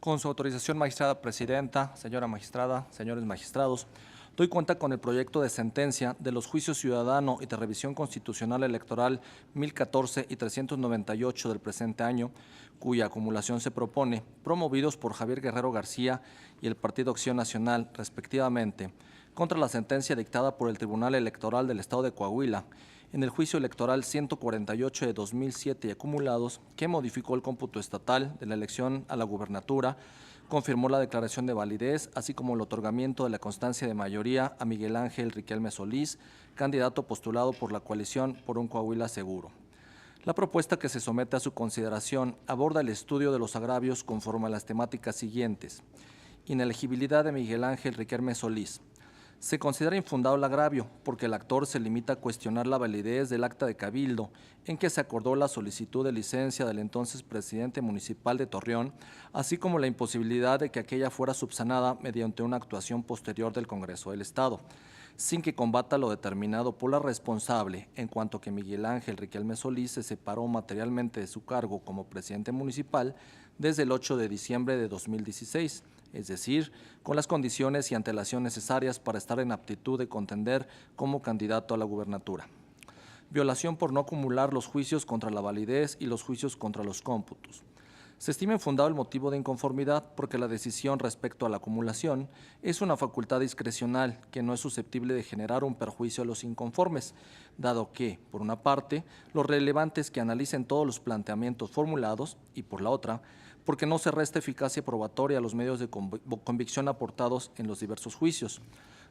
Con su autorización, magistrada presidenta, señora magistrada, señores magistrados, doy cuenta con el proyecto de sentencia de los juicios ciudadano y de revisión constitucional electoral 1014 y 398 del presente año, cuya acumulación se propone, promovidos por Javier Guerrero García y el Partido Acción Nacional, respectivamente, contra la sentencia dictada por el Tribunal Electoral del Estado de Coahuila, en el juicio electoral 148 de 2007 y acumulados, que modificó el cómputo estatal de la elección a la gubernatura, confirmó la declaración de validez, así como el otorgamiento de la constancia de mayoría a Miguel Ángel Riquelme Solís, candidato postulado por la coalición por un Coahuila seguro. La propuesta que se somete a su consideración aborda el estudio de los agravios conforme a las temáticas siguientes: inelegibilidad de Miguel Ángel Riquelme Solís. Se considera infundado el agravio porque el actor se limita a cuestionar la validez del acta de cabildo en que se acordó la solicitud de licencia del entonces presidente municipal de Torreón, así como la imposibilidad de que aquella fuera subsanada mediante una actuación posterior del Congreso del Estado, sin que combata lo determinado por la responsable en cuanto que Miguel Ángel Riquelme Solís se separó materialmente de su cargo como presidente municipal desde el 8 de diciembre de 2016, es decir, con las condiciones y antelación necesarias para estar en aptitud de contender como candidato a la gubernatura. Violación por no acumular los juicios contra la validez y los juicios contra los cómputos. Se estima infundado el motivo de inconformidad porque la decisión respecto a la acumulación es una facultad discrecional que no es susceptible de generar un perjuicio a los inconformes, dado que, por una parte, lo relevante es que analicen todos los planteamientos formulados y, por la otra, porque no se resta eficacia probatoria a los medios de convicción aportados en los diversos juicios,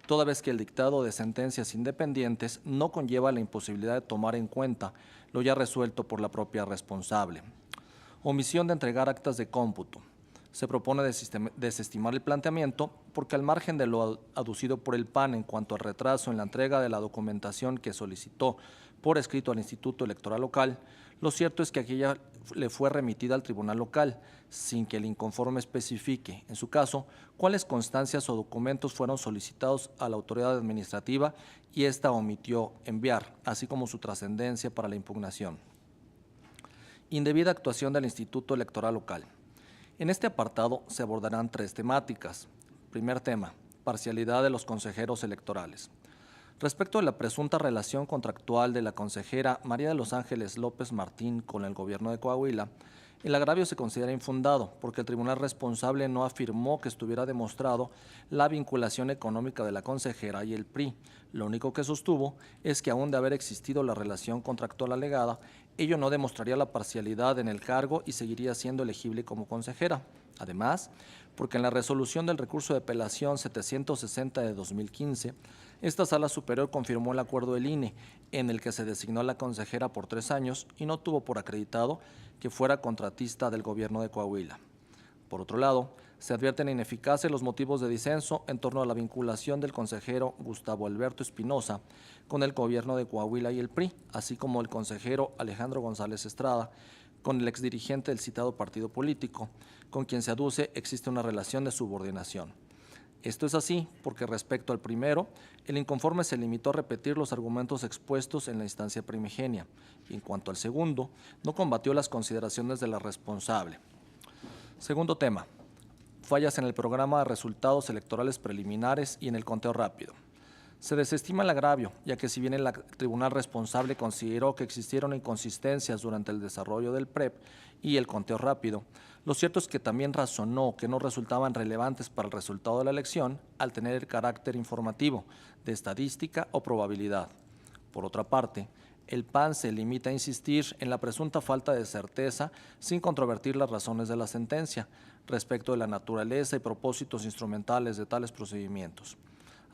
toda vez que el dictado de sentencias independientes no conlleva la imposibilidad de tomar en cuenta lo ya resuelto por la propia responsable. Omisión de entregar actas de cómputo. Se propone desestimar el planteamiento porque, al margen de lo aducido por el PAN en cuanto al retraso en la entrega de la documentación que solicitó por escrito al Instituto Electoral Local, lo cierto es que aquella le fue remitida al Tribunal Local, sin que el inconforme especifique, en su caso, cuáles constancias o documentos fueron solicitados a la autoridad administrativa y ésta omitió enviar, así como su trascendencia para la impugnación. Indebida actuación del Instituto Electoral Local. En este apartado se abordarán tres temáticas. Primer tema: parcialidad de los consejeros electorales. Respecto a la presunta relación contractual de la consejera María de los Ángeles López Martín con el gobierno de Coahuila, el agravio se considera infundado porque el tribunal responsable no afirmó que estuviera demostrado la vinculación económica de la consejera y el PRI. Lo único que sostuvo es que, aún de haber existido la relación contractual alegada, ello no demostraría la parcialidad en el cargo y seguiría siendo elegible como consejera. Además, porque en la resolución del recurso de apelación 760 de 2015, esta Sala Superior confirmó el acuerdo del INE, en el que se designó a la consejera por 3 años y no tuvo por acreditado que fuera contratista del gobierno de Coahuila. Por otro lado, se advierten ineficaces los motivos de disenso en torno a la vinculación del consejero Gustavo Alberto Espinosa con el gobierno de Coahuila y el PRI, así como el consejero Alejandro González Estrada con el exdirigente del citado partido político, con quien se aduce existe una relación de subordinación. Esto es así porque, respecto al primero, el inconforme se limitó a repetir los argumentos expuestos en la instancia primigenia, y en cuanto al segundo, no combatió las consideraciones de la responsable. Segundo tema: fallas en el programa de resultados electorales preliminares y en el conteo rápido. Se desestima el agravio, ya que, si bien el tribunal responsable consideró que existieron inconsistencias durante el desarrollo del PREP y el conteo rápido, lo cierto es que también razonó que no resultaban relevantes para el resultado de la elección al tener el carácter informativo, de estadística o probabilidad. Por otra parte, el PAN se limita a insistir en la presunta falta de certeza sin controvertir las razones de la sentencia respecto de la naturaleza y propósitos instrumentales de tales procedimientos.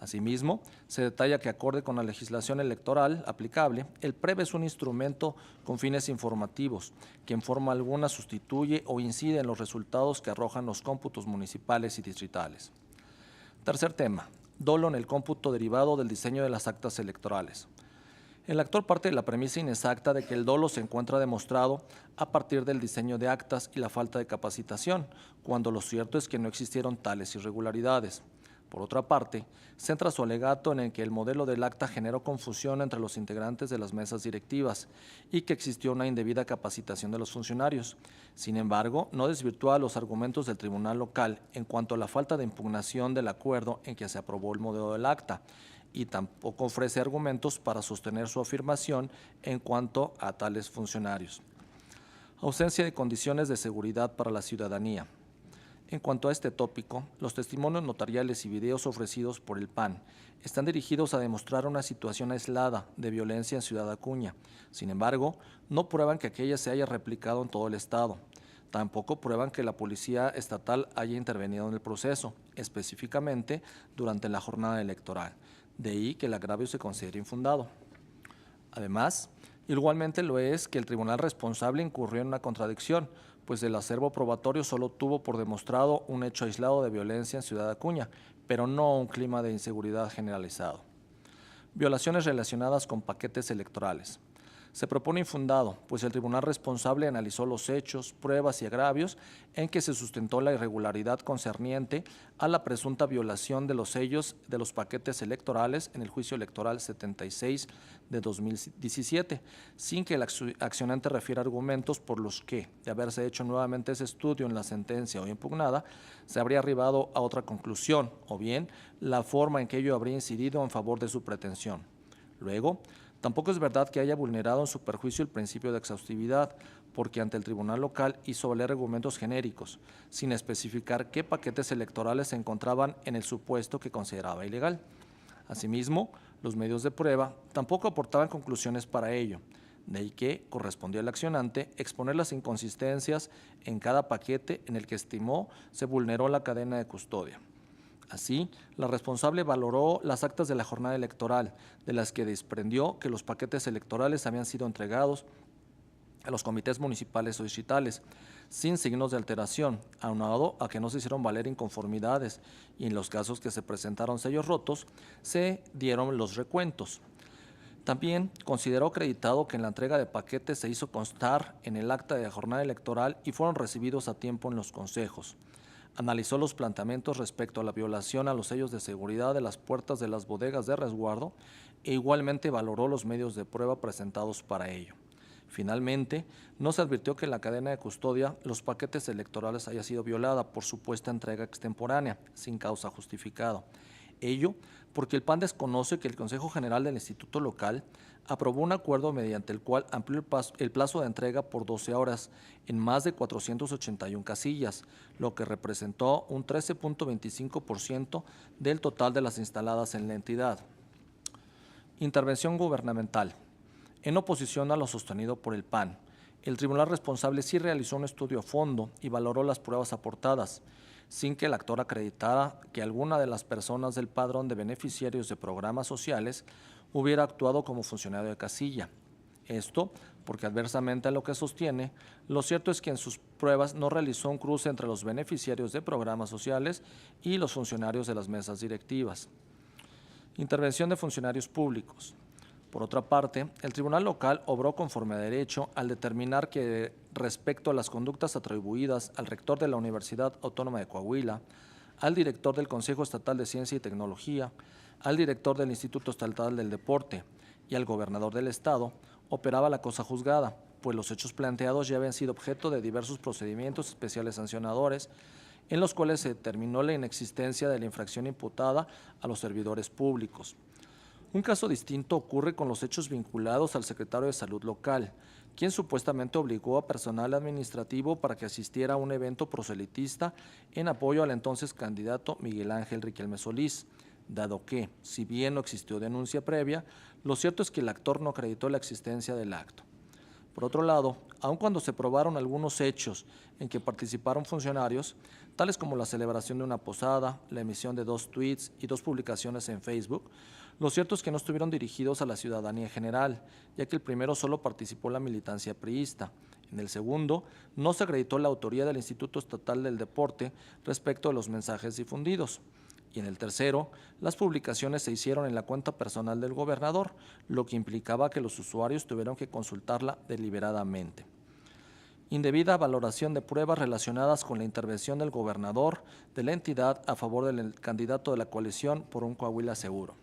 Asimismo, se detalla que, acorde con la legislación electoral aplicable, el PREP es un instrumento con fines informativos que en forma alguna sustituye o incide en los resultados que arrojan los cómputos municipales y distritales. Tercer tema: dolo en el cómputo derivado del diseño de las actas electorales. El actor parte de la premisa inexacta de que el dolo se encuentra demostrado a partir del diseño de actas y la falta de capacitación, cuando lo cierto es que no existieron tales irregularidades. Por otra parte, centra su alegato en el que el modelo del acta generó confusión entre los integrantes de las mesas directivas y que existió una indebida capacitación de los funcionarios. Sin embargo, no desvirtúa los argumentos del tribunal local en cuanto a la falta de impugnación del acuerdo en que se aprobó el modelo del acta, y tampoco ofrece argumentos para sostener su afirmación en cuanto a tales funcionarios. Ausencia de condiciones de seguridad para la ciudadanía. En cuanto a este tópico, los testimonios notariales y videos ofrecidos por el PAN están dirigidos a demostrar una situación aislada de violencia en Ciudad Acuña. Sin embargo, no prueban que aquella se haya replicado en todo el estado. Tampoco prueban que la policía estatal haya intervenido en el proceso, específicamente durante la jornada electoral. De ahí que el agravio se considere infundado. Además, igualmente lo es que el tribunal responsable incurrió en una contradicción, pues el acervo probatorio solo tuvo por demostrado un hecho aislado de violencia en Ciudad Acuña, pero no un clima de inseguridad generalizado. Violaciones relacionadas con paquetes electorales. Se propone infundado, pues el tribunal responsable analizó los hechos, pruebas y agravios en que se sustentó la irregularidad concerniente a la presunta violación de los sellos de los paquetes electorales en el juicio electoral 76 de 2017, sin que el accionante refiera argumentos por los que, de haberse hecho nuevamente ese estudio en la sentencia o impugnada, se habría arribado a otra conclusión, o bien la forma en que ello habría incidido en favor de su pretensión. Luego, tampoco es verdad que haya vulnerado en su perjuicio el principio de exhaustividad, porque ante el tribunal local hizo valer argumentos genéricos, sin especificar qué paquetes electorales se encontraban en el supuesto que consideraba ilegal. Asimismo, los medios de prueba tampoco aportaban conclusiones para ello, de ahí que correspondió al accionante exponer las inconsistencias en cada paquete en el que estimó se vulneró la cadena de custodia. Así, la responsable valoró las actas de la jornada electoral, de las que desprendió que los paquetes electorales habían sido entregados a los comités municipales o distritales, sin signos de alteración, aunado a que no se hicieron valer inconformidades y en los casos que se presentaron sellos rotos, se dieron los recuentos. También consideró acreditado que en la entrega de paquetes se hizo constar en el acta de la jornada electoral y fueron recibidos a tiempo en los consejos. Analizó los planteamientos respecto a la violación a los sellos de seguridad de las puertas de las bodegas de resguardo e igualmente valoró los medios de prueba presentados para ello. Finalmente, no se advirtió que en la cadena de custodia los paquetes electorales haya sido violada por supuesta entrega extemporánea, sin causa justificada. Ello porque el PAN desconoce que el Consejo General del Instituto Local aprobó un acuerdo mediante el cual amplió el plazo de entrega por 12 horas en más de 481 casillas, lo que representó un 13.25% del total de las instaladas en la entidad. Intervención gubernamental. En oposición a lo sostenido por el PAN, el tribunal responsable sí realizó un estudio a fondo y valoró las pruebas aportadas, sin que el actor acreditara que alguna de las personas del padrón de beneficiarios de programas sociales hubiera actuado como funcionario de casilla. Esto porque, adversamente a lo que sostiene, lo cierto es que en sus pruebas no realizó un cruce entre los beneficiarios de programas sociales y los funcionarios de las mesas directivas. Intervención de funcionarios públicos. Por otra parte, el tribunal local obró conforme a derecho al determinar que, respecto a las conductas atribuidas al rector de la Universidad Autónoma de Coahuila, al director del Consejo Estatal de Ciencia y Tecnología, al director del Instituto Estatal del Deporte y al gobernador del estado, operaba la cosa juzgada, pues los hechos planteados ya habían sido objeto de diversos procedimientos especiales sancionadores, en los cuales se determinó la inexistencia de la infracción imputada a los servidores públicos. Un caso distinto ocurre con los hechos vinculados al secretario de Salud local, quien supuestamente obligó a personal administrativo para que asistiera a un evento proselitista en apoyo al entonces candidato Miguel Ángel Riquelme Solís, dado que, si bien no existió denuncia previa, lo cierto es que el actor no acreditó la existencia del acto. Por otro lado, aun cuando se probaron algunos hechos en que participaron funcionarios, tales como la celebración de una posada, la emisión de 2 tweets y 2 publicaciones en Facebook, lo cierto es que no estuvieron dirigidos a la ciudadanía en general, ya que el primero solo participó la militancia priista. En el segundo, no se acreditó la autoría del Instituto Estatal del Deporte respecto a los mensajes difundidos. Y en el tercero, las publicaciones se hicieron en la cuenta personal del gobernador, lo que implicaba que los usuarios tuvieron que consultarla deliberadamente. indebida valoración de pruebas relacionadas con la intervención del gobernador de la entidad a favor del candidato de la coalición por un Coahuila seguro.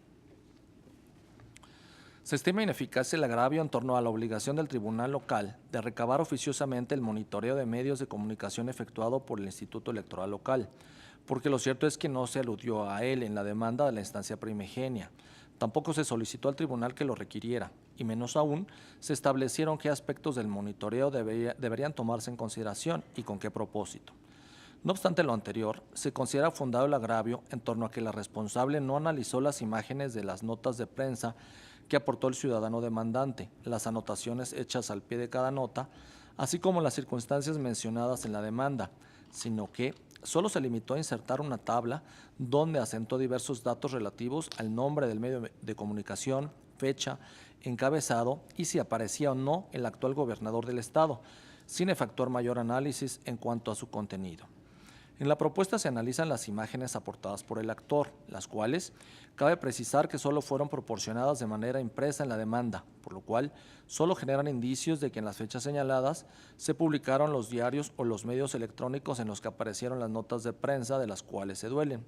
Se estima ineficaz el agravio en torno a la obligación del tribunal local de recabar oficiosamente el monitoreo de medios de comunicación efectuado por el Instituto Electoral Local, porque lo cierto es que no se aludió a él en la demanda de la instancia primigenia. Tampoco se solicitó al tribunal que lo requiriera, y menos aún se establecieron qué aspectos del monitoreo deberían tomarse en consideración y con qué propósito. No obstante lo anterior, se considera fundado el agravio en torno a que la responsable no analizó las imágenes de las notas de prensa que aportó el ciudadano demandante, las anotaciones hechas al pie de cada nota, así como las circunstancias mencionadas en la demanda, sino que solo se limitó a insertar una tabla donde asentó diversos datos relativos al nombre del medio de comunicación, fecha, encabezado y si aparecía o no el actual gobernador del estado, sin efectuar mayor análisis en cuanto a su contenido. En la propuesta se analizan las imágenes aportadas por el actor, las cuales cabe precisar que solo fueron proporcionadas de manera impresa en la demanda, por lo cual solo generan indicios de que en las fechas señaladas se publicaron los diarios o los medios electrónicos en los que aparecieron las notas de prensa de las cuales se duelen.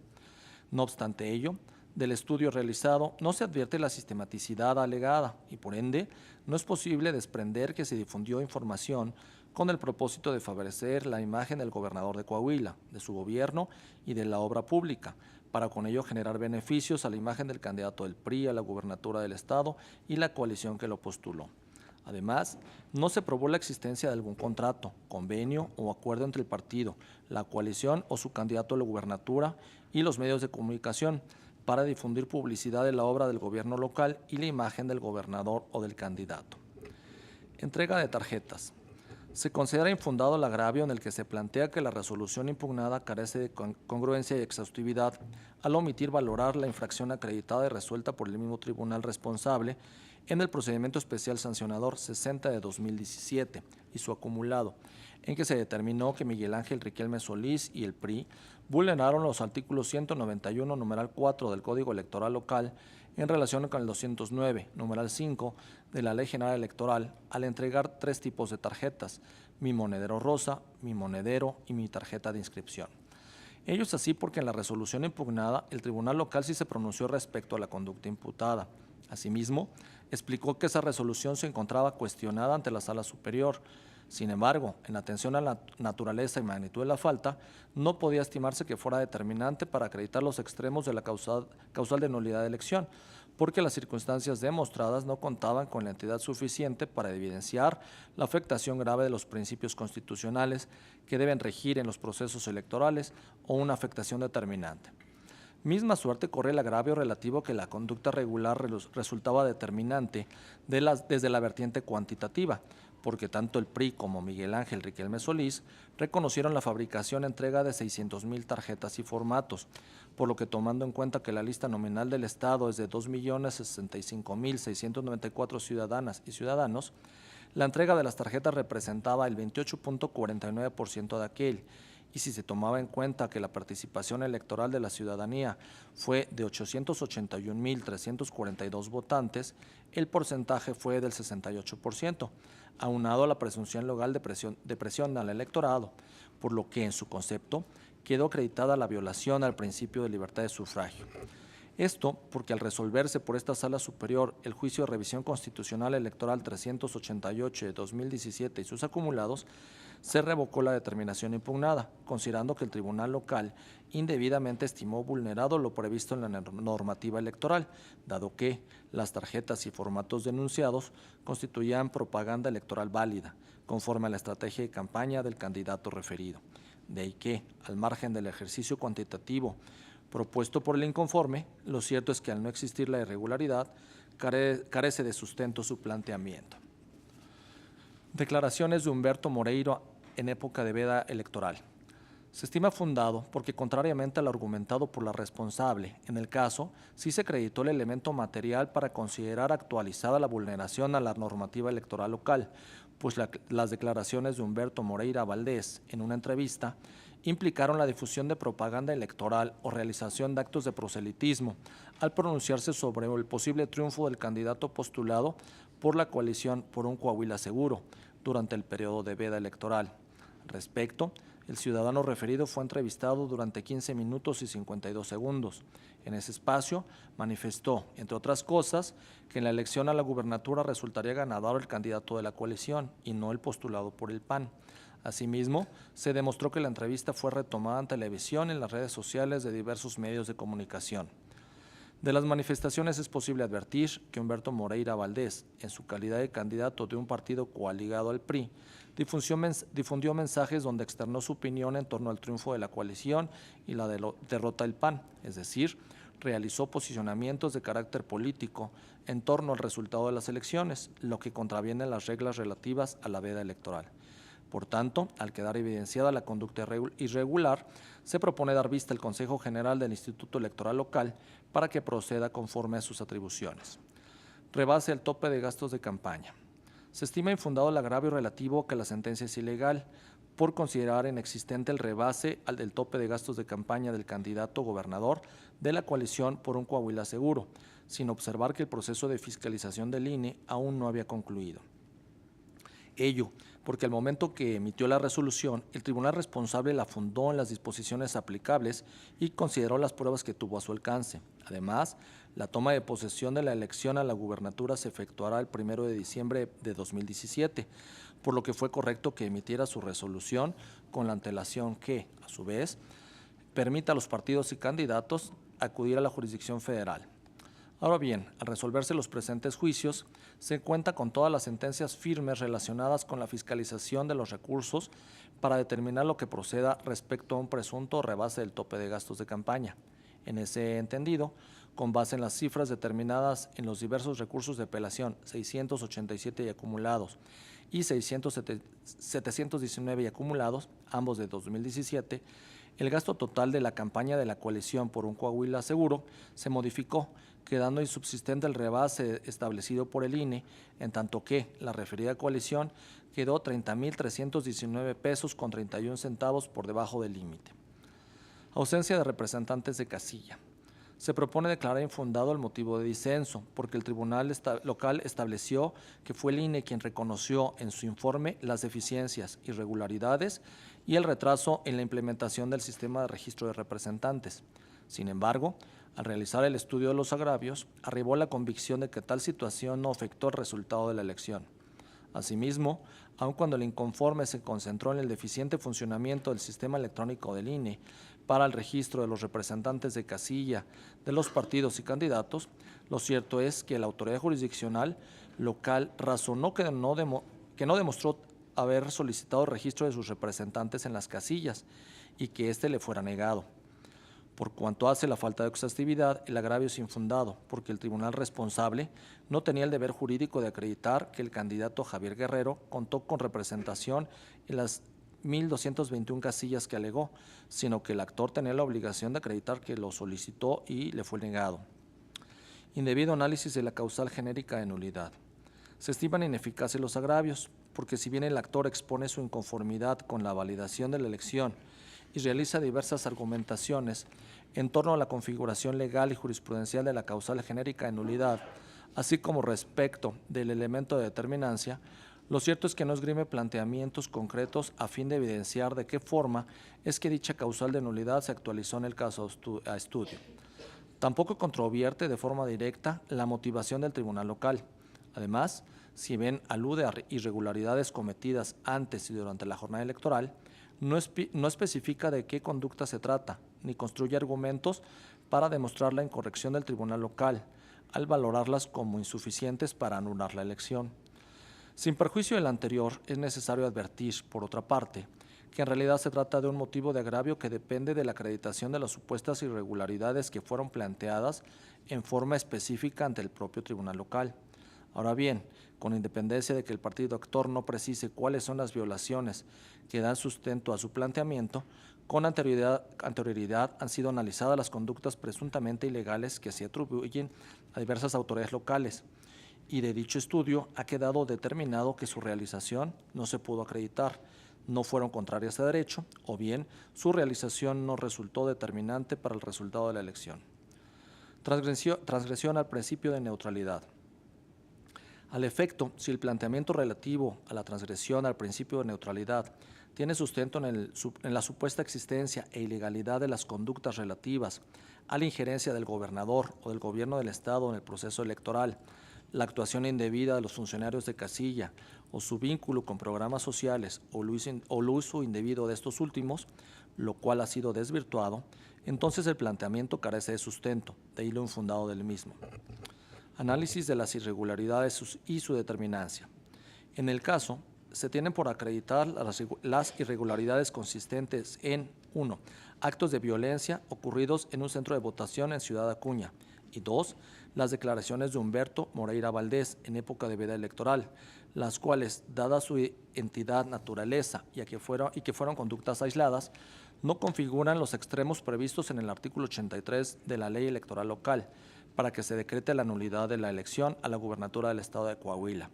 No obstante ello, del estudio realizado no se advierte la sistematicidad alegada y por ende no es posible desprender que se difundió información con el propósito de favorecer la imagen del gobernador de Coahuila, de su gobierno y de la obra pública, para con ello generar beneficios a la imagen del candidato del PRI a la gubernatura del estado y la coalición que lo postuló. Además, no se probó la existencia de algún contrato, convenio o acuerdo entre el partido, la coalición o su candidato a la gubernatura y los medios de comunicación para difundir publicidad de la obra del gobierno local y la imagen del gobernador o del candidato. Entrega de tarjetas. Se considera infundado el agravio en el que se plantea que la resolución impugnada carece de congruencia y exhaustividad al omitir valorar la infracción acreditada y resuelta por el mismo tribunal responsable en el procedimiento especial sancionador 60 de 2017 y su acumulado, en que se determinó que Miguel Ángel Riquelme Solís y el PRI vulneraron los artículos 191, numeral 4 del Código Electoral Local en relación con el 209, numeral 5 de la Ley General Electoral al entregar 3 tipos de tarjetas, mi monedero rosa, mi monedero y mi tarjeta de inscripción. Ello es así porque en la resolución impugnada el Tribunal Local sí se pronunció respecto a la conducta imputada. Asimismo, explicó que esa resolución se encontraba cuestionada ante la Sala Superior. Sin embargo, en atención a la naturaleza y magnitud de la falta, no podía estimarse que fuera determinante para acreditar los extremos de la causal de nulidad de elección, porque las circunstancias demostradas no contaban con la entidad suficiente para evidenciar la afectación grave de los principios constitucionales que deben regir en los procesos electorales o una afectación determinante. Misma suerte corre el agravio relativo que la conducta regular resultaba determinante desde la vertiente cuantitativa, porque tanto el PRI como Miguel Ángel Riquelme Solís reconocieron la fabricación e entrega de 600,000 tarjetas y formatos, por lo que tomando en cuenta que la lista nominal del Estado es de 2,065,694 ciudadanas y ciudadanos, la entrega de las tarjetas representaba el 28.49% de aquel, y si se tomaba en cuenta que la participación electoral de la ciudadanía fue de 881,342 votantes, el porcentaje fue del 68%, aunado a la presunción legal de presión al electorado, por lo que en su concepto quedó acreditada la violación al principio de libertad de sufragio. Esto porque al resolverse por esta Sala Superior el juicio de revisión constitucional electoral 388 de 2017 y sus acumulados, se revocó la determinación impugnada, considerando que el Tribunal Local indebidamente estimó vulnerado lo previsto en la normativa electoral, dado que las tarjetas y formatos denunciados constituían propaganda electoral válida, conforme a la estrategia de campaña del candidato referido. De ahí que, al margen del ejercicio cuantitativo propuesto por el inconforme, lo cierto es que al no existir la irregularidad, carece de sustento su planteamiento. Declaraciones de Humberto Moreira en época de veda electoral. Se estima fundado porque, contrariamente al argumentado por la responsable, en el caso sí se acreditó el elemento material para considerar actualizada la vulneración a la normativa electoral local, pues las declaraciones de Humberto Moreira Valdés en una entrevista implicaron la difusión de propaganda electoral o realización de actos de proselitismo al pronunciarse sobre el posible triunfo del candidato postulado por la coalición por un Coahuila seguro, durante el periodo de veda electoral. Al respecto, el ciudadano referido fue entrevistado durante 15 minutos y 52 segundos. En ese espacio manifestó, entre otras cosas, que en la elección a la gubernatura resultaría ganador el candidato de la coalición y no el postulado por el PAN. Asimismo, se demostró que la entrevista fue retomada en televisión y en las redes sociales de diversos medios de comunicación. De las manifestaciones es posible advertir que Humberto Moreira Valdés, en su calidad de candidato de un partido coaligado al PRI, difundió mensajes donde externó su opinión en torno al triunfo de la coalición y la derrota del PAN, es decir, realizó posicionamientos de carácter político en torno al resultado de las elecciones, lo que contraviene las reglas relativas a la veda electoral. Por tanto, al quedar evidenciada la conducta irregular, se propone dar vista al Consejo General del Instituto Electoral Local para que proceda conforme a sus atribuciones. Rebase el tope de gastos de campaña. Se estima infundado el agravio relativo a que la sentencia es ilegal por considerar inexistente el rebase al del tope de gastos de campaña del candidato gobernador de la coalición por un Coahuila Seguro, sin observar que el proceso de fiscalización del INE aún no había concluido. Ello porque al momento que emitió la resolución, el tribunal responsable la fundó en las disposiciones aplicables y consideró las pruebas que tuvo a su alcance. Además, la toma de posesión de la elección a la gubernatura se efectuará el 1 de diciembre de 2017, por lo que fue correcto que emitiera su resolución con la antelación que, a su vez, permita a los partidos y candidatos acudir a la jurisdicción federal. Ahora bien, al resolverse los presentes juicios, se cuenta con todas las sentencias firmes relacionadas con la fiscalización de los recursos para determinar lo que proceda respecto a un presunto rebase del tope de gastos de campaña. En ese entendido, con base en las cifras determinadas en los diversos recursos de apelación 687 y acumulados y 719 y acumulados, ambos de 2017, el gasto total de la campaña de la coalición por un Coahuila Seguro se modificó, quedando insubsistente el rebase establecido por el INE, en tanto que la referida coalición quedó 30,319 pesos con 31 centavos por debajo del límite. Ausencia de representantes de casilla. Se propone declarar infundado el motivo de disenso, porque el tribunal local estableció que fue el INE quien reconoció en su informe las deficiencias, irregularidades y el retraso en la implementación del sistema de registro de representantes. Sin embargo, al realizar el estudio de los agravios, arribó a la convicción de que tal situación no afectó el resultado de la elección. Asimismo, aun cuando el inconforme se concentró en el deficiente funcionamiento del sistema electrónico del INE para el registro de los representantes de casilla de los partidos y candidatos, lo cierto es que la autoridad jurisdiccional local razonó que no demostró haber solicitado el registro de sus representantes en las casillas y que éste le fuera negado. Por cuanto hace la falta de exhaustividad, el agravio es infundado, porque el tribunal responsable no tenía el deber jurídico de acreditar que el candidato Javier Guerrero contó con representación en las 1,221 casillas que alegó, sino que el actor tenía la obligación de acreditar que lo solicitó y le fue negado. Indebido análisis de la causal genérica de nulidad. Se estiman ineficaces los agravios, porque si bien el actor expone su inconformidad con la validación de la elección y realiza diversas argumentaciones en torno a la configuración legal y jurisprudencial de la causal genérica de nulidad, así como respecto del elemento de determinancia, lo cierto es que no esgrime planteamientos concretos a fin de evidenciar de qué forma es que dicha causal de nulidad se actualizó en el caso a estudio. Tampoco controvierte de forma directa la motivación del tribunal local. Además, si bien alude a irregularidades cometidas antes y durante la jornada electoral, no especifica de qué conducta se trata, ni construye argumentos para demostrar la incorrección del tribunal local, al valorarlas como insuficientes para anular la elección. Sin perjuicio del anterior, es necesario advertir, por otra parte, que en realidad se trata de un motivo de agravio que depende de la acreditación de las supuestas irregularidades que fueron planteadas en forma específica ante el propio tribunal local. Ahora bien, con independencia de que el partido actor no precise cuáles son las violaciones que dan sustento a su planteamiento, con anterioridad han sido analizadas las conductas presuntamente ilegales que se atribuyen a diversas autoridades locales, y de dicho estudio ha quedado determinado que su realización no se pudo acreditar, no fueron contrarias a derecho, o bien su realización no resultó determinante para el resultado de la elección. Transgresión al principio de neutralidad. Al efecto, si el planteamiento relativo a la transgresión al principio de neutralidad tiene sustento en la supuesta existencia e ilegalidad de las conductas relativas a la injerencia del gobernador o del gobierno del Estado en el proceso electoral, la actuación indebida de los funcionarios de casilla o su vínculo con programas sociales o el uso indebido de estos últimos, lo cual ha sido desvirtuado, entonces el planteamiento carece de sustento, de hilo infundado del mismo. Análisis de las irregularidades y su determinancia. En el caso, se tienen por acreditar las irregularidades consistentes en 1. Actos de violencia ocurridos en un centro de votación en Ciudad Acuña y 2. Las declaraciones de Humberto Moreira Valdés en época de veda electoral, las cuales, dada su entidad, naturaleza y que fueron conductas aisladas, no configuran los extremos previstos en el artículo 83 de la Ley Electoral Local para que se decrete la nulidad de la elección a la gubernatura del Estado de Coahuila.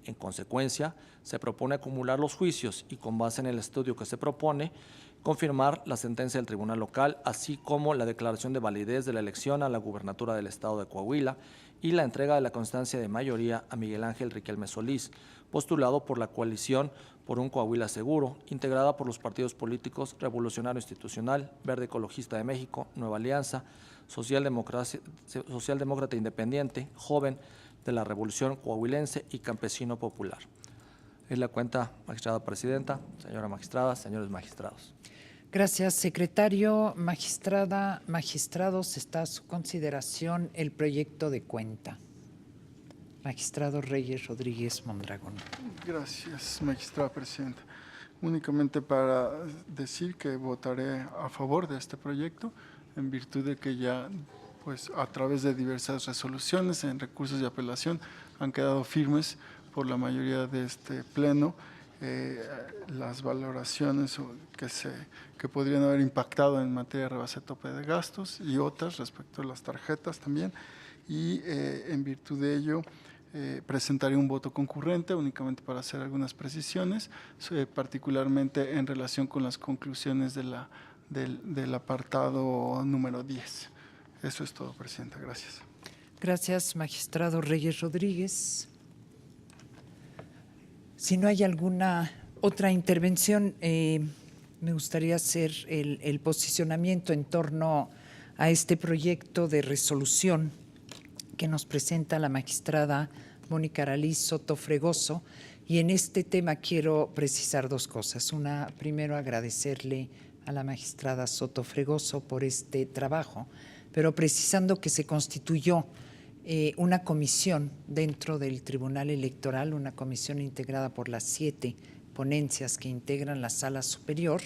En consecuencia, se propone acumular los juicios y, con base en el estudio que se propone, confirmar la sentencia del Tribunal Local, así como la declaración de validez de la elección a la gubernatura del Estado de Coahuila y la entrega de la constancia de mayoría a Miguel Ángel Riquelme Solís, postulado por la coalición por un Coahuila Seguro, integrada por los partidos políticos Revolucionario Institucional, Verde Ecologista de México, Nueva Alianza, Socialdemócrata Independiente, Joven de la Revolución Coahuilense y Campesino Popular. Es la cuenta, magistrada presidenta, señora magistrada, señores magistrados. Gracias, secretario. Magistrada, magistrados, está a su consideración el proyecto de cuenta. Magistrado Reyes Rodríguez Mondragón. Gracias, magistrada presidenta. Únicamente para decir que votaré a favor de este proyecto en virtud de que ya, pues, a través de diversas resoluciones en recursos de apelación han quedado firmes por la mayoría de este pleno las valoraciones que podrían haber impactado en materia de rebase tope de gastos y otras respecto a las tarjetas también, y en virtud de ello presentaré un voto concurrente únicamente para hacer algunas precisiones, particularmente en relación con las conclusiones del apartado número 10. Eso es todo, presidenta. Gracias. Gracias, magistrado Reyes Rodríguez. Si no hay alguna otra intervención, me gustaría hacer el posicionamiento en torno a este proyecto de resolución que nos presenta la magistrada Mónica Aralí Soto Fregoso. Y en este tema quiero precisar dos cosas. Una, primero agradecerle a la magistrada Soto Fregoso por este trabajo, pero precisando que se constituyó una comisión dentro del Tribunal Electoral, una comisión integrada por las 7 ponencias que integran la Sala Superior,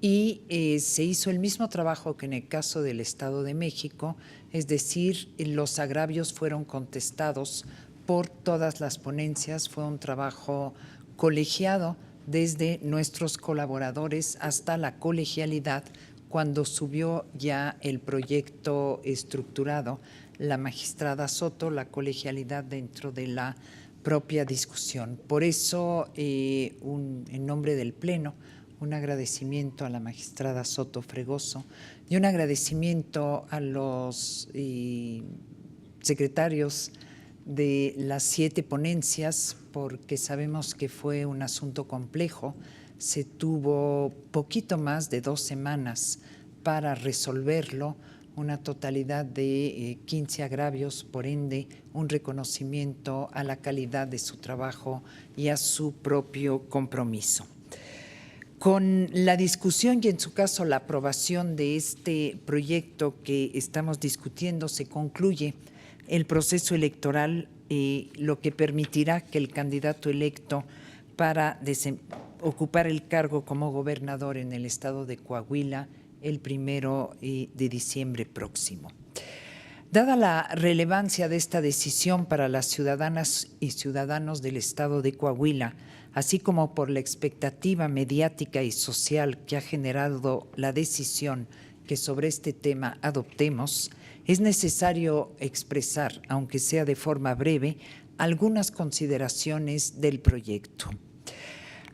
y se hizo el mismo trabajo que en el caso del Estado de México, es decir, los agravios fueron contestados por todas las ponencias. Fue un trabajo colegiado desde nuestros colaboradores hasta la colegialidad. Cuando subió ya el proyecto estructurado, la magistrada Soto, la colegialidad dentro de la propia discusión. Por eso, en nombre del Pleno, un agradecimiento a la magistrada Soto Fregoso y un agradecimiento a los secretarios de las 7 ponencias, porque sabemos que fue un asunto complejo. Se tuvo poquito más de 2 semanas para resolverlo, una totalidad de 15 agravios, por ende, un reconocimiento a la calidad de su trabajo y a su propio compromiso. Con la discusión y, en su caso, la aprobación de este proyecto que estamos discutiendo, se concluye el proceso electoral, lo que permitirá que el candidato electo para ocupar el cargo como gobernador en el estado de Coahuila el 1 de diciembre próximo. Dada la relevancia de esta decisión para las ciudadanas y ciudadanos del estado de Coahuila, así como por la expectativa mediática y social que ha generado la decisión que sobre este tema adoptemos, es necesario expresar, aunque sea de forma breve, algunas consideraciones del proyecto.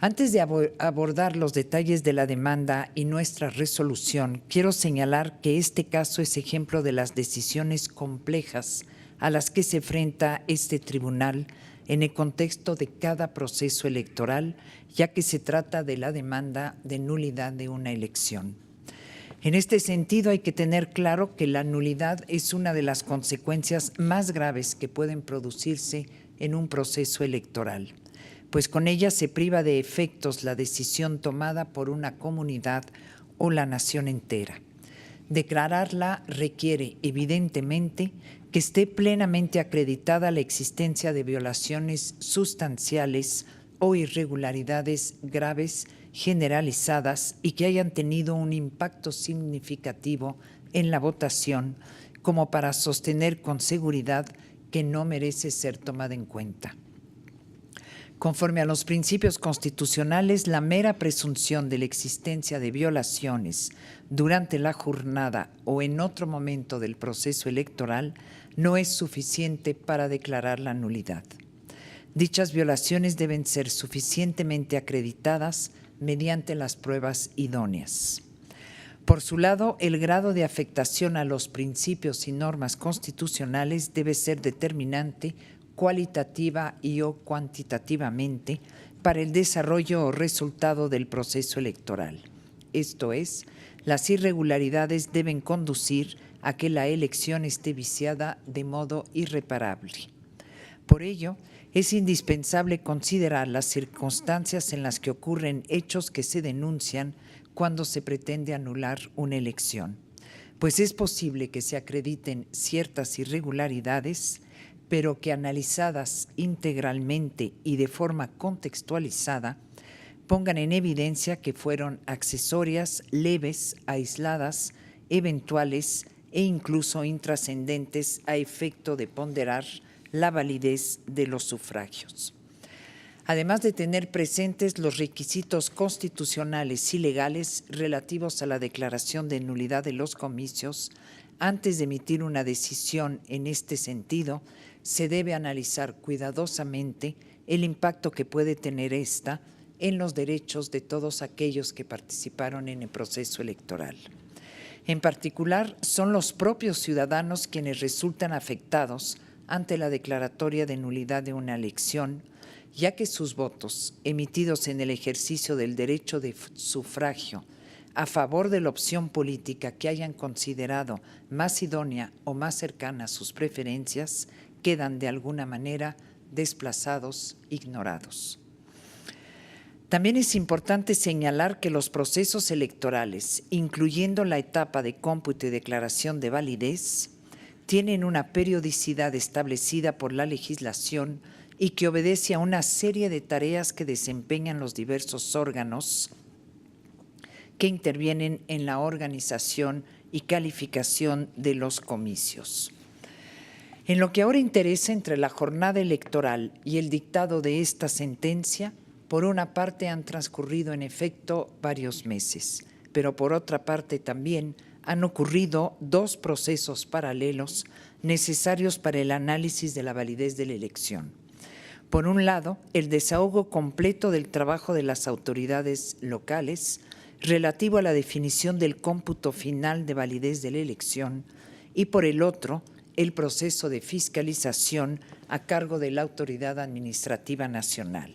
Antes de abordar los detalles de la demanda y nuestra resolución, quiero señalar que este caso es ejemplo de las decisiones complejas a las que se enfrenta este tribunal en el contexto de cada proceso electoral, ya que se trata de la demanda de nulidad de una elección. En este sentido, hay que tener claro que la nulidad es una de las consecuencias más graves que pueden producirse en un proceso electoral, pues con ella se priva de efectos la decisión tomada por una comunidad o la nación entera. Declararla requiere, evidentemente, que esté plenamente acreditada la existencia de violaciones sustanciales o irregularidades graves generalizadas y que hayan tenido un impacto significativo en la votación, como para sostener con seguridad que no merece ser tomada en cuenta. Conforme a los principios constitucionales, la mera presunción de la existencia de violaciones durante la jornada o en otro momento del proceso electoral no es suficiente para declarar la nulidad. Dichas violaciones deben ser suficientemente acreditadas mediante las pruebas idóneas. Por su lado, el grado de afectación a los principios y normas constitucionales debe ser determinante cualitativa y o cuantitativamente para el desarrollo o resultado del proceso electoral. Esto es, las irregularidades deben conducir a que la elección esté viciada de modo irreparable. Por ello, es indispensable considerar las circunstancias en las que ocurren hechos que se denuncian cuando se pretende anular una elección, pues es posible que se acrediten ciertas irregularidades, pero que analizadas integralmente y de forma contextualizada, pongan en evidencia que fueron accesorias, leves, aisladas, eventuales e incluso intrascendentes a efecto de ponderar la validez de los sufragios. Además de tener presentes los requisitos constitucionales y legales relativos a la declaración de nulidad de los comicios, antes de emitir una decisión en este sentido, se debe analizar cuidadosamente el impacto que puede tener esta en los derechos de todos aquellos que participaron en el proceso electoral. En particular, son los propios ciudadanos quienes resultan afectados ante la declaratoria de nulidad de una elección, ya que sus votos, emitidos en el ejercicio del derecho de sufragio a favor de la opción política que hayan considerado más idónea o más cercana a sus preferencias, quedan de alguna manera desplazados, ignorados. También es importante señalar que los procesos electorales, incluyendo la etapa de cómputo y declaración de validez, tienen una periodicidad establecida por la legislación y que obedece a una serie de tareas que desempeñan los diversos órganos que intervienen en la organización y calificación de los comicios. En lo que ahora interesa, entre la jornada electoral y el dictado de esta sentencia, por una parte han transcurrido en efecto varios meses, pero por otra parte también han ocurrido dos procesos paralelos necesarios para el análisis de la validez de la elección. Por un lado, el desahogo completo del trabajo de las autoridades locales relativo a la definición del cómputo final de validez de la elección y por el otro, el proceso de fiscalización a cargo de la Autoridad Administrativa Nacional.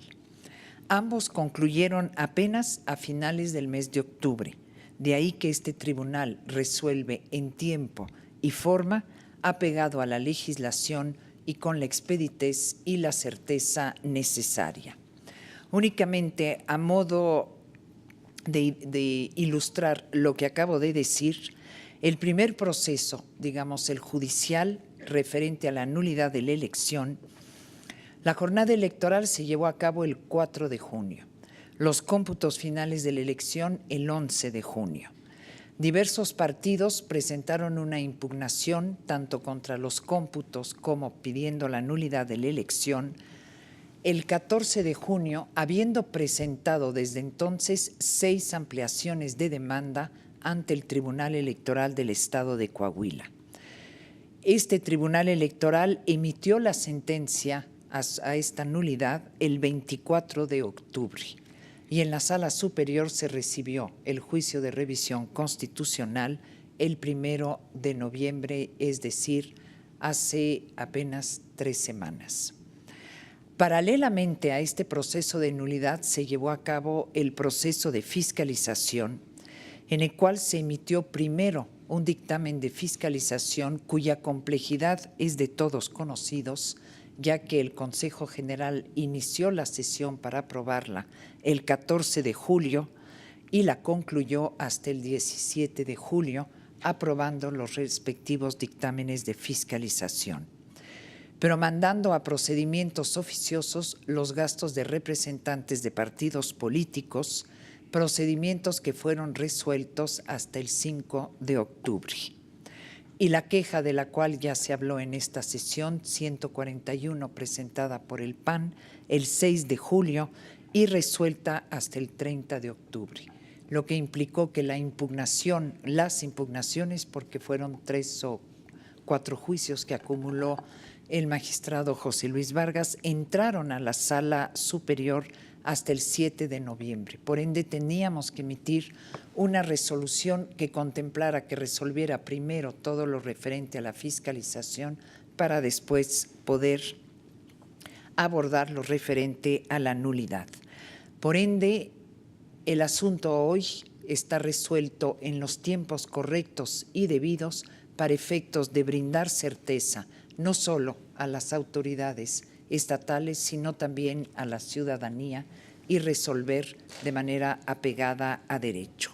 Ambos concluyeron apenas a finales del mes de octubre, de ahí que este tribunal resuelve en tiempo y forma apegado a la legislación y con la expeditez y la certeza necesaria. Únicamente a modo de ilustrar lo que acabo de decir, el primer proceso, digamos el judicial, referente a la nulidad de la elección, la jornada electoral se llevó a cabo el 4 de junio, los cómputos finales de la elección el 11 de junio. Diversos partidos presentaron una impugnación tanto contra los cómputos como pidiendo la nulidad de la elección. El 14 de junio, habiendo presentado desde entonces 6 ampliaciones de demanda ante el Tribunal Electoral del Estado de Coahuila. Este Tribunal Electoral emitió la sentencia a esta nulidad el 24 de octubre y en la Sala Superior se recibió el juicio de revisión constitucional el 1 de noviembre, es decir, hace apenas 3 semanas. Paralelamente a este proceso de nulidad se llevó a cabo el proceso de fiscalización, en el cual se emitió primero un dictamen de fiscalización cuya complejidad es de todos conocidos, ya que el Consejo General inició la sesión para aprobarla el 14 de julio y la concluyó hasta el 17 de julio, aprobando los respectivos dictámenes de fiscalización, pero mandando a procedimientos oficiosos los gastos de representantes de partidos políticos, procedimientos que fueron resueltos hasta el 5 de octubre. Y la queja de la cual ya se habló en esta sesión, 141, presentada por el PAN el 6 de julio y resuelta hasta el 30 de octubre, lo que implicó que las impugnaciones, porque fueron 3 o 4 juicios que acumuló el magistrado José Luis Vargas, entraron a la Sala Superior hasta el 7 de noviembre. Por ende, teníamos que emitir una resolución que contemplara, que resolviera primero todo lo referente a la fiscalización para después poder abordar lo referente a la nulidad. Por ende, el asunto hoy está resuelto en los tiempos correctos y debidos para efectos de brindar certeza no solo a las autoridades estatales, sino también a la ciudadanía y resolver de manera apegada a derecho.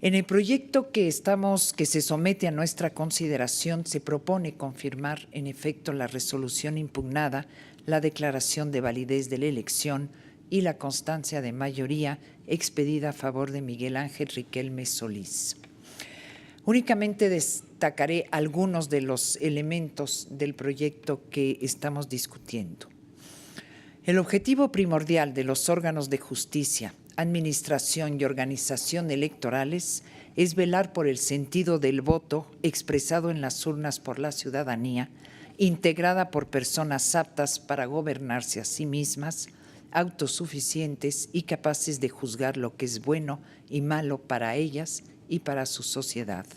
En el proyecto que se somete a nuestra consideración se propone confirmar en efecto la resolución impugnada, la declaración de validez de la elección y la constancia de mayoría expedida a favor de Miguel Ángel Riquelme Solís. Únicamente destacaré algunos de los elementos del proyecto que estamos discutiendo. El objetivo primordial de los órganos de justicia, administración y organización electorales es velar por el sentido del voto expresado en las urnas por la ciudadanía, integrada por personas aptas para gobernarse a sí mismas, autosuficientes y capaces de juzgar lo que es bueno y malo para ellas y para su sociedad.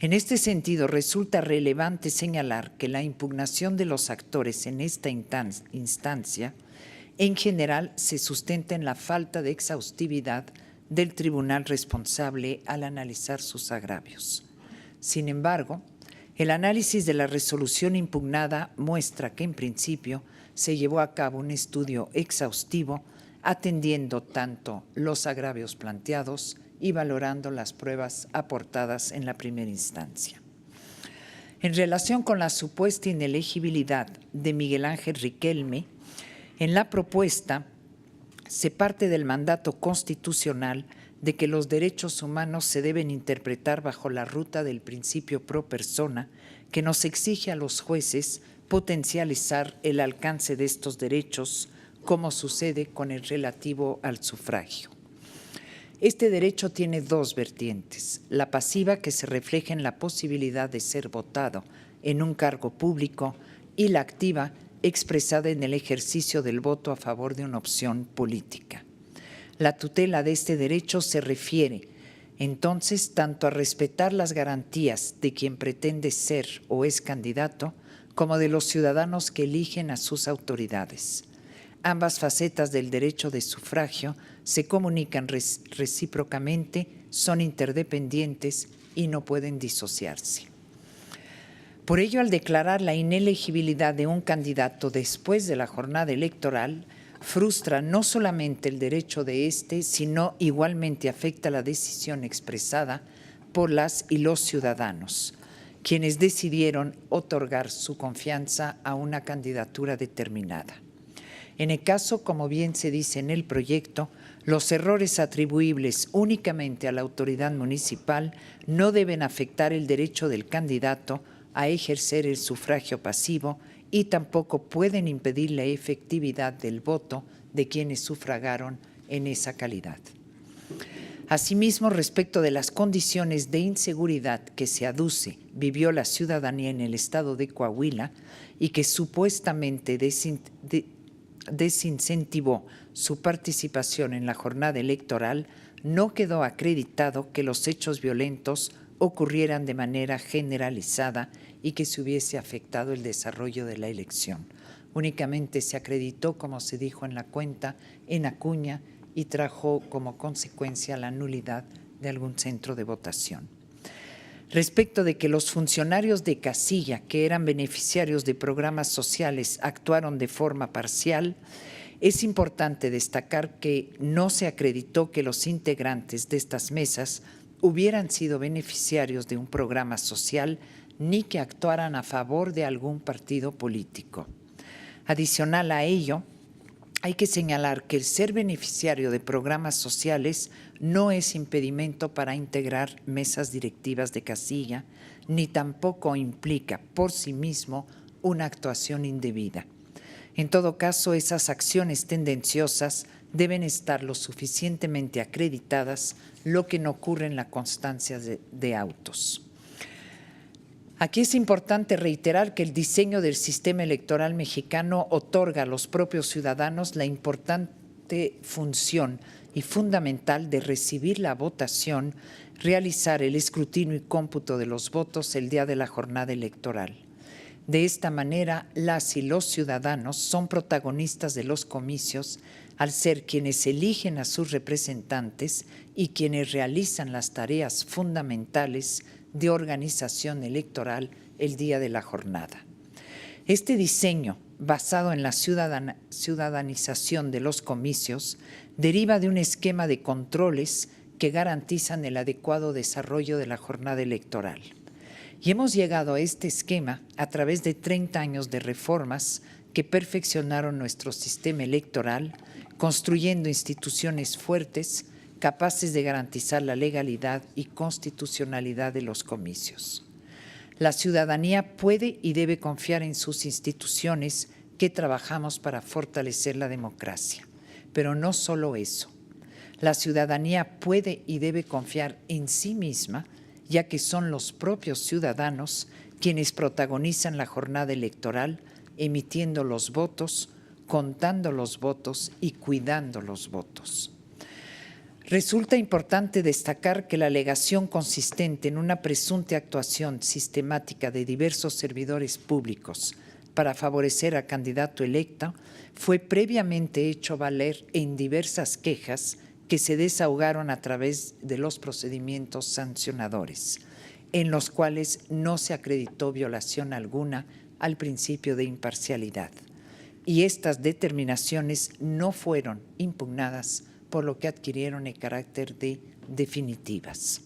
En este sentido, resulta relevante señalar que la impugnación de los actores en esta instancia, en general, se sustenta en la falta de exhaustividad del tribunal responsable al analizar sus agravios. Sin embargo, el análisis de la resolución impugnada muestra que, en principio, se llevó a cabo un estudio exhaustivo atendiendo tanto los agravios planteados y valorando las pruebas aportadas en la primera instancia. En relación con la supuesta inelegibilidad de Miguel Ángel Riquelme, en la propuesta se parte del mandato constitucional de que los derechos humanos se deben interpretar bajo la ruta del principio pro persona, que nos exige a los jueces potencializar el alcance de estos derechos, como sucede con el relativo al sufragio. Este derecho tiene dos vertientes: la pasiva, que se refleja en la posibilidad de ser votado en un cargo público, y la activa, expresada en el ejercicio del voto a favor de una opción política. La tutela de este derecho se refiere, entonces, tanto a respetar las garantías de quien pretende ser o es candidato, como de los ciudadanos que eligen a sus autoridades. Ambas facetas del derecho de sufragio se comunican recíprocamente, son interdependientes y no pueden disociarse. Por ello, al declarar la inelegibilidad de un candidato después de la jornada electoral, frustra no solamente el derecho de éste, sino igualmente afecta la decisión expresada por las y los ciudadanos, quienes decidieron otorgar su confianza a una candidatura determinada. En el caso, como bien se dice en el proyecto, los errores atribuibles únicamente a la autoridad municipal no deben afectar el derecho del candidato a ejercer el sufragio pasivo y tampoco pueden impedir la efectividad del voto de quienes sufragaron en esa calidad. Asimismo, respecto de las condiciones de inseguridad que se aduce vivió la ciudadanía en el estado de Coahuila y que supuestamente desincentivó su participación en la jornada electoral, no quedó acreditado que los hechos violentos ocurrieran de manera generalizada y que se hubiese afectado el desarrollo de la elección. Únicamente se acreditó, como se dijo en la cuenta, en Acuña y trajo como consecuencia la nulidad de algún centro de votación. Respecto de que los funcionarios de casilla que eran beneficiarios de programas sociales actuaron de forma parcial, es importante destacar que no se acreditó que los integrantes de estas mesas hubieran sido beneficiarios de un programa social ni que actuaran a favor de algún partido político. Adicional a ello, hay que señalar que el ser beneficiario de programas sociales no es impedimento para integrar mesas directivas de casilla, ni tampoco implica por sí mismo una actuación indebida. En todo caso, esas acciones tendenciosas deben estar lo suficientemente acreditadas, lo que no ocurre en la constancia de autos. Aquí es importante reiterar que el diseño del sistema electoral mexicano otorga a los propios ciudadanos la importante función y fundamental de recibir la votación, realizar el escrutinio y cómputo de los votos el día de la jornada electoral. De esta manera, las y los ciudadanos son protagonistas de los comicios al ser quienes eligen a sus representantes y quienes realizan las tareas fundamentales de organización electoral el día de la jornada. Este diseño, basado en la ciudadanización de los comicios, deriva de un esquema de controles que garantizan el adecuado desarrollo de la jornada electoral. Y hemos llegado a este esquema a través de 30 años de reformas que perfeccionaron nuestro sistema electoral, construyendo instituciones fuertes, capaces de garantizar la legalidad y constitucionalidad de los comicios. La ciudadanía puede y debe confiar en sus instituciones que trabajamos para fortalecer la democracia. Pero no solo eso. La ciudadanía puede y debe confiar en sí misma, ya que son los propios ciudadanos quienes protagonizan la jornada electoral, emitiendo los votos, contando los votos y cuidando los votos. Resulta importante destacar que la alegación consistente en una presunta actuación sistemática de diversos servidores públicos para favorecer al candidato electo fue previamente hecho valer en diversas quejas que se desahogaron a través de los procedimientos sancionadores, en los cuales no se acreditó violación alguna al principio de imparcialidad. Y estas determinaciones no fueron impugnadas, por lo que adquirieron el carácter de definitivas.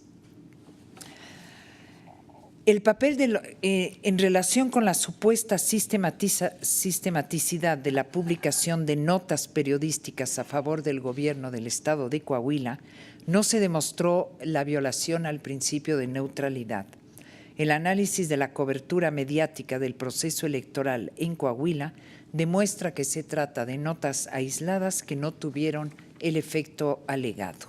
El papel en relación con la supuesta sistematicidad de la publicación de notas periodísticas a favor del gobierno del Estado de Coahuila, no se demostró la violación al principio de neutralidad. El análisis de la cobertura mediática del proceso electoral en Coahuila demuestra que se trata de notas aisladas que no tuvieron el efecto alegado.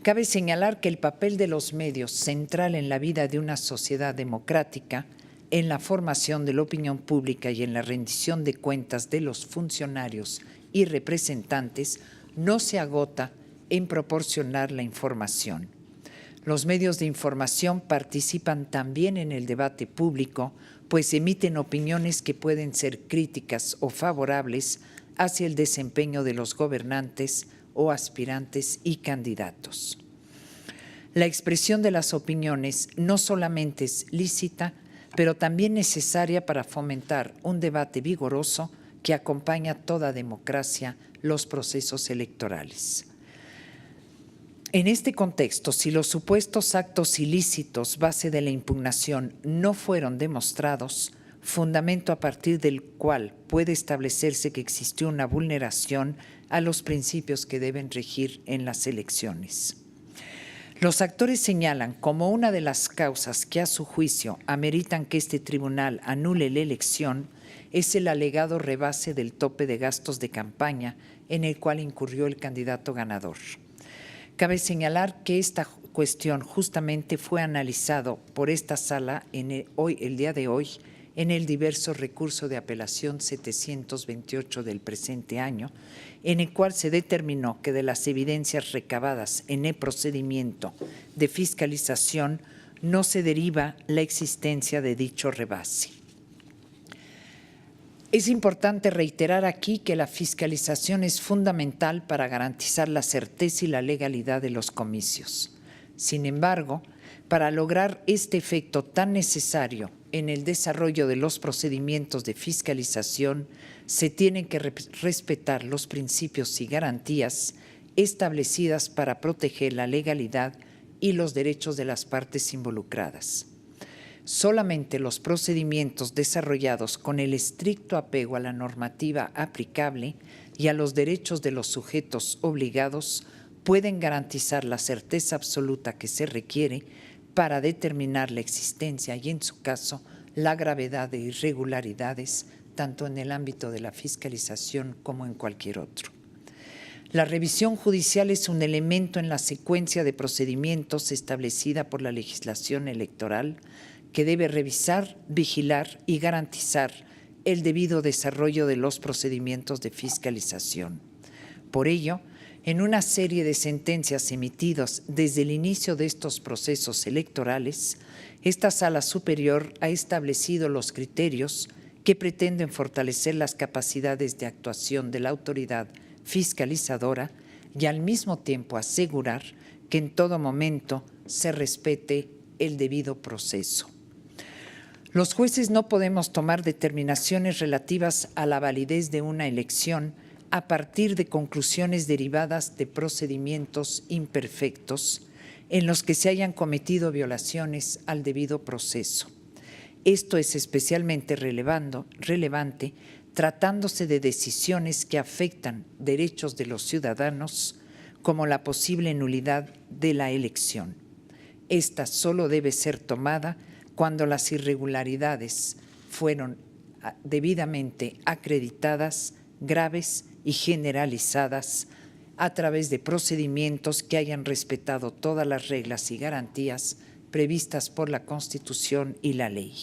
Cabe señalar que el papel de los medios, central en la vida de una sociedad democrática, en la formación de la opinión pública y en la rendición de cuentas de los funcionarios y representantes, no se agota en proporcionar la información. Los medios de información participan también en el debate público, pues emiten opiniones que pueden ser críticas o favorables hacia el desempeño de los gobernantes o aspirantes y candidatos. La expresión de las opiniones no solamente es lícita, pero también necesaria para fomentar un debate vigoroso que acompaña toda democracia los procesos electorales. En este contexto, si los supuestos actos ilícitos base de la impugnación no fueron demostrados, fundamento a partir del cual puede establecerse que existió una vulneración a los principios que deben regir en las elecciones. Los actores señalan como una de las causas que a su juicio ameritan que este tribunal anule la elección es el alegado rebase del tope de gastos de campaña en el cual incurrió el candidato ganador. Cabe señalar que esta cuestión justamente fue analizado por esta sala el día de hoy en el diverso recurso de apelación 728 del presente año, en el cual se determinó que de las evidencias recabadas en el procedimiento de fiscalización no se deriva la existencia de dicho rebase. Es importante reiterar aquí que la fiscalización es fundamental para garantizar la certeza y la legalidad de los comicios. Sin embargo, para lograr este efecto tan necesario en el desarrollo de los procedimientos de fiscalización, se tienen que respetar los principios y garantías establecidas para proteger la legalidad y los derechos de las partes involucradas. Solamente los procedimientos desarrollados con el estricto apego a la normativa aplicable y a los derechos de los sujetos obligados pueden garantizar la certeza absoluta que se requiere para determinar la existencia y, en su caso, la gravedad de irregularidades, tanto en el ámbito de la fiscalización como en cualquier otro. La revisión judicial es un elemento en la secuencia de procedimientos establecida por la legislación electoral que debe revisar, vigilar y garantizar el debido desarrollo de los procedimientos de fiscalización. Por ello, en una serie de sentencias emitidas desde el inicio de estos procesos electorales, esta Sala Superior ha establecido los criterios que pretenden fortalecer las capacidades de actuación de la autoridad fiscalizadora y al mismo tiempo asegurar que en todo momento se respete el debido proceso. Los jueces no podemos tomar determinaciones relativas a la validez de una elección a partir de conclusiones derivadas de procedimientos imperfectos en los que se hayan cometido violaciones al debido proceso. Esto es especialmente relevante tratándose de decisiones que afectan derechos de los ciudadanos, como la posible nulidad de la elección. Esta solo debe ser tomada cuando las irregularidades fueron debidamente acreditadas, graves y generalizadas a través de procedimientos que hayan respetado todas las reglas y garantías previstas por la Constitución y la ley.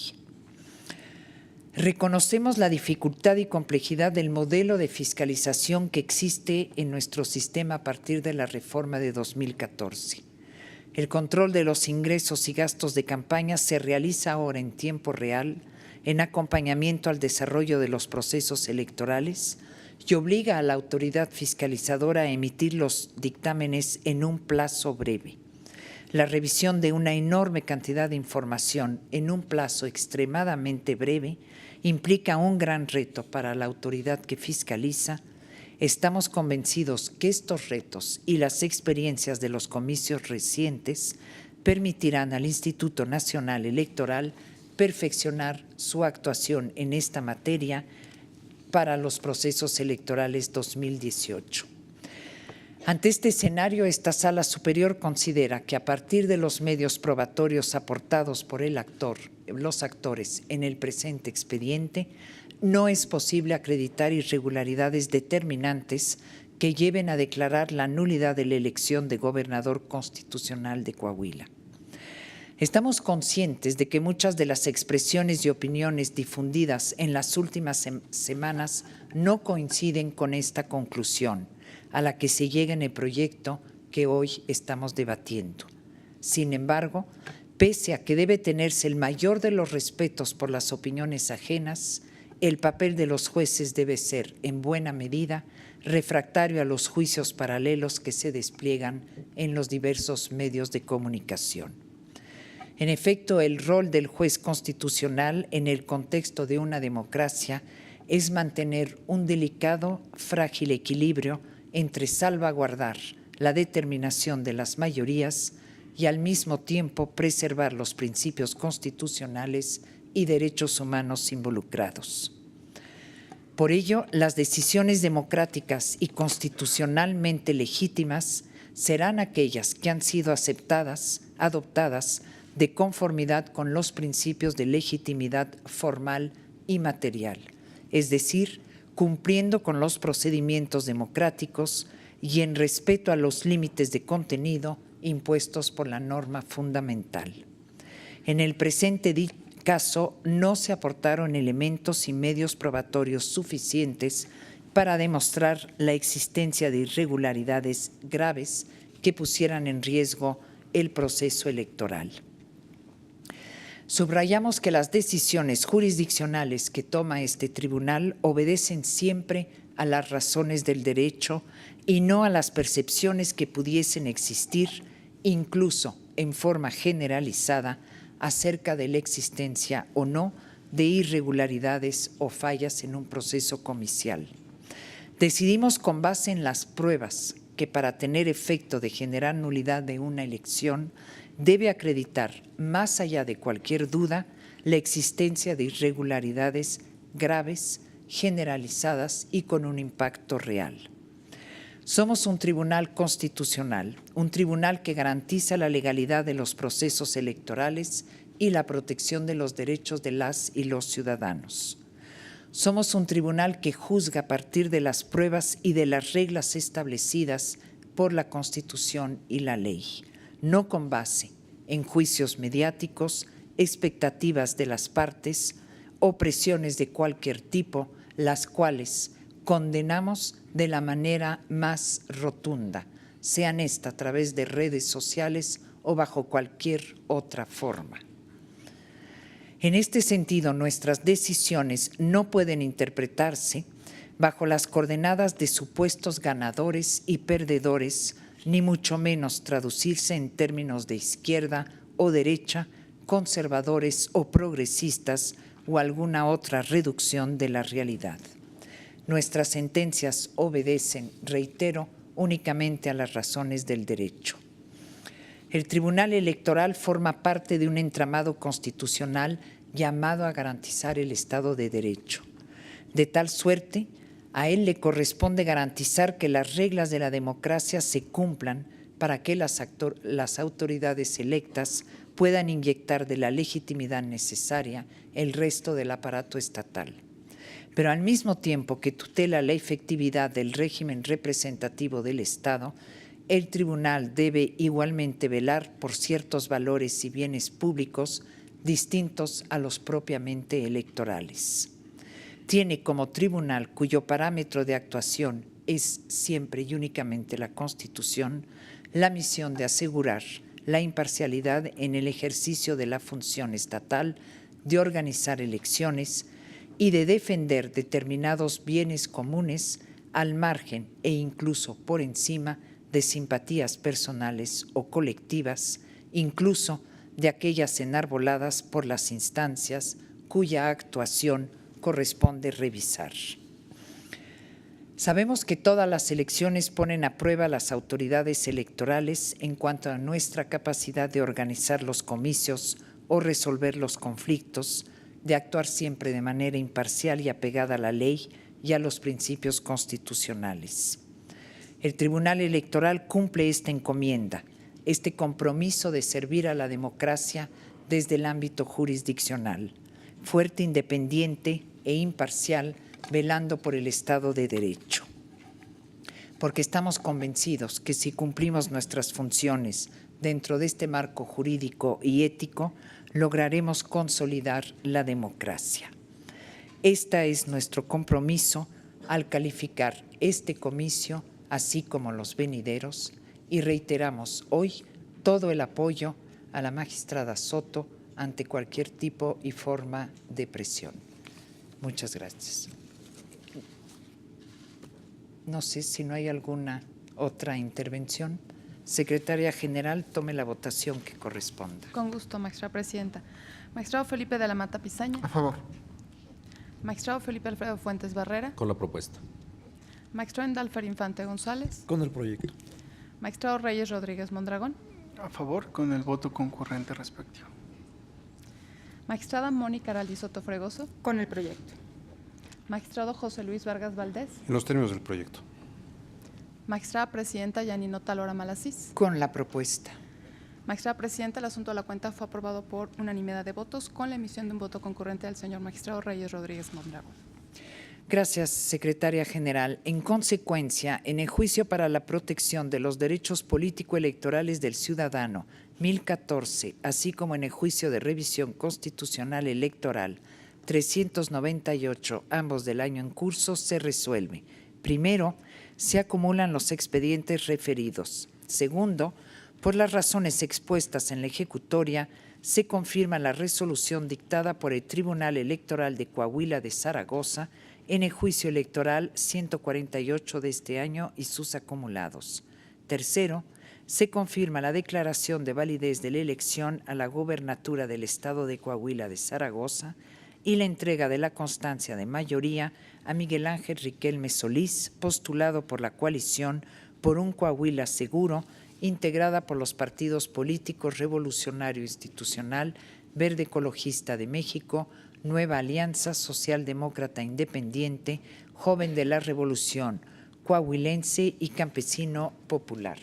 Reconocemos la dificultad y complejidad del modelo de fiscalización que existe en nuestro sistema a partir de la reforma de 2014. El control de los ingresos y gastos de campaña se realiza ahora en tiempo real, en acompañamiento al desarrollo de los procesos electorales, y obliga a la autoridad fiscalizadora a emitir los dictámenes en un plazo breve. La revisión de una enorme cantidad de información en un plazo extremadamente breve implica un gran reto para la autoridad que fiscaliza. Estamos convencidos que estos retos y las experiencias de los comicios recientes permitirán al Instituto Nacional Electoral perfeccionar su actuación en esta materia para los procesos electorales 2018. Ante este escenario, esta Sala Superior considera que a partir de los medios probatorios aportados por los actores en el presente expediente, no es posible acreditar irregularidades determinantes que lleven a declarar la nulidad de la elección de gobernador constitucional de Coahuila. Estamos conscientes de que muchas de las expresiones y opiniones difundidas en las últimas semanas no coinciden con esta conclusión a la que se llega en el proyecto que hoy estamos debatiendo. Sin embargo, pese a que debe tenerse el mayor de los respetos por las opiniones ajenas, el papel de los jueces debe ser, en buena medida, refractario a los juicios paralelos que se despliegan en los diversos medios de comunicación. En efecto, el rol del juez constitucional en el contexto de una democracia es mantener un delicado, frágil equilibrio entre salvaguardar la determinación de las mayorías y al mismo tiempo preservar los principios constitucionales y derechos humanos involucrados. Por ello, las decisiones democráticas y constitucionalmente legítimas serán aquellas que han sido adoptadas de conformidad con los principios de legitimidad formal y material, es decir, cumpliendo con los procedimientos democráticos y en respeto a los límites de contenido impuestos por la norma fundamental. En el presente caso, no se aportaron elementos y medios probatorios suficientes para demostrar la existencia de irregularidades graves que pusieran en riesgo el proceso electoral. Subrayamos que las decisiones jurisdiccionales que toma este tribunal obedecen siempre a las razones del derecho y no a las percepciones que pudiesen existir, incluso en forma generalizada, acerca de la existencia o no de irregularidades o fallas en un proceso comicial. Decidimos con base en las pruebas que para tener efecto de generar nulidad de una elección debe acreditar, más allá de cualquier duda, la existencia de irregularidades graves, generalizadas y con un impacto real. Somos un tribunal constitucional, un tribunal que garantiza la legalidad de los procesos electorales y la protección de los derechos de las y los ciudadanos. Somos un tribunal que juzga a partir de las pruebas y de las reglas establecidas por la Constitución y la ley, no con base en juicios mediáticos, expectativas de las partes o presiones de cualquier tipo, las cuales condenamos de la manera más rotunda, sean esta a través de redes sociales o bajo cualquier otra forma. En este sentido, nuestras decisiones no pueden interpretarse bajo las coordenadas de supuestos ganadores y perdedores, ni mucho menos traducirse en términos de izquierda o derecha, conservadores o progresistas o alguna otra reducción de la realidad. Nuestras sentencias obedecen, reitero, únicamente a las razones del derecho. El Tribunal Electoral forma parte de un entramado constitucional llamado a garantizar el Estado de Derecho. De tal suerte, a él le corresponde garantizar que las reglas de la democracia se cumplan para que las autoridades electas puedan inyectar de la legitimidad necesaria el resto del aparato estatal. Pero al mismo tiempo que tutela la efectividad del régimen representativo del Estado, el tribunal debe igualmente velar por ciertos valores y bienes públicos distintos a los propiamente electorales. Tiene como tribunal, cuyo parámetro de actuación es siempre y únicamente la Constitución, la misión de asegurar la imparcialidad en el ejercicio de la función estatal, de organizar elecciones y de defender determinados bienes comunes al margen e incluso por encima de simpatías personales o colectivas, incluso de aquellas enarboladas por las instancias cuya actuación corresponde revisar. Sabemos que todas las elecciones ponen a prueba a las autoridades electorales en cuanto a nuestra capacidad de organizar los comicios o resolver los conflictos, de actuar siempre de manera imparcial y apegada a la ley y a los principios constitucionales. El Tribunal Electoral cumple esta encomienda, este compromiso de servir a la democracia desde el ámbito jurisdiccional, fuerte, independiente e imparcial, velando por el Estado de Derecho. Porque estamos convencidos que si cumplimos nuestras funciones dentro de este marco jurídico y ético, lograremos consolidar la democracia. Este es nuestro compromiso al calificar este comicio, así como los venideros, y reiteramos hoy todo el apoyo a la magistrada Soto ante cualquier tipo y forma de presión. Muchas gracias. No sé si no hay alguna otra intervención. Secretaria General, tome la votación que corresponda. Con gusto, magistrada presidenta. Magistrado Felipe de la Mata Pizaña. A favor. Magistrado Felipe Alfredo Fuentes Barrera. Con la propuesta. Magistrado Endalfer Infante González. Con el proyecto. Magistrado Reyes Rodríguez Mondragón. A favor, con el voto concurrente respectivo. Magistrada Mónica Araldi Soto Fregoso. Con el proyecto. Magistrado José Luis Vargas Valdés. En los términos del proyecto. Magistrada Presidenta Yanino Talora Malasís. Con la propuesta. Magistrada Presidenta, el asunto de la cuenta fue aprobado por unanimidad de votos con la emisión de un voto concurrente del señor magistrado Reyes Rodríguez Mondragón. Gracias, Secretaria General. En consecuencia, en el juicio para la protección de los derechos político-electorales del ciudadano 1014, así como en el juicio de revisión constitucional electoral 398, ambos del año en curso, se resuelve. Primero, se acumulan los expedientes referidos. Segundo, por las razones expuestas en la ejecutoria, se confirma la resolución dictada por el Tribunal Electoral de Coahuila de Zaragoza en el juicio electoral 148 de este año y sus acumulados. Tercero, se confirma la declaración de validez de la elección a la gobernatura del Estado de Coahuila de Zaragoza y la entrega de la constancia de mayoría a Miguel Ángel Riquelme Solís, postulado por la coalición por un Coahuila seguro, integrada por los partidos políticos Revolucionario Institucional, Verde Ecologista de México, Nueva Alianza Socialdemócrata Independiente, Joven de la Revolución, Coahuilense y Campesino Popular.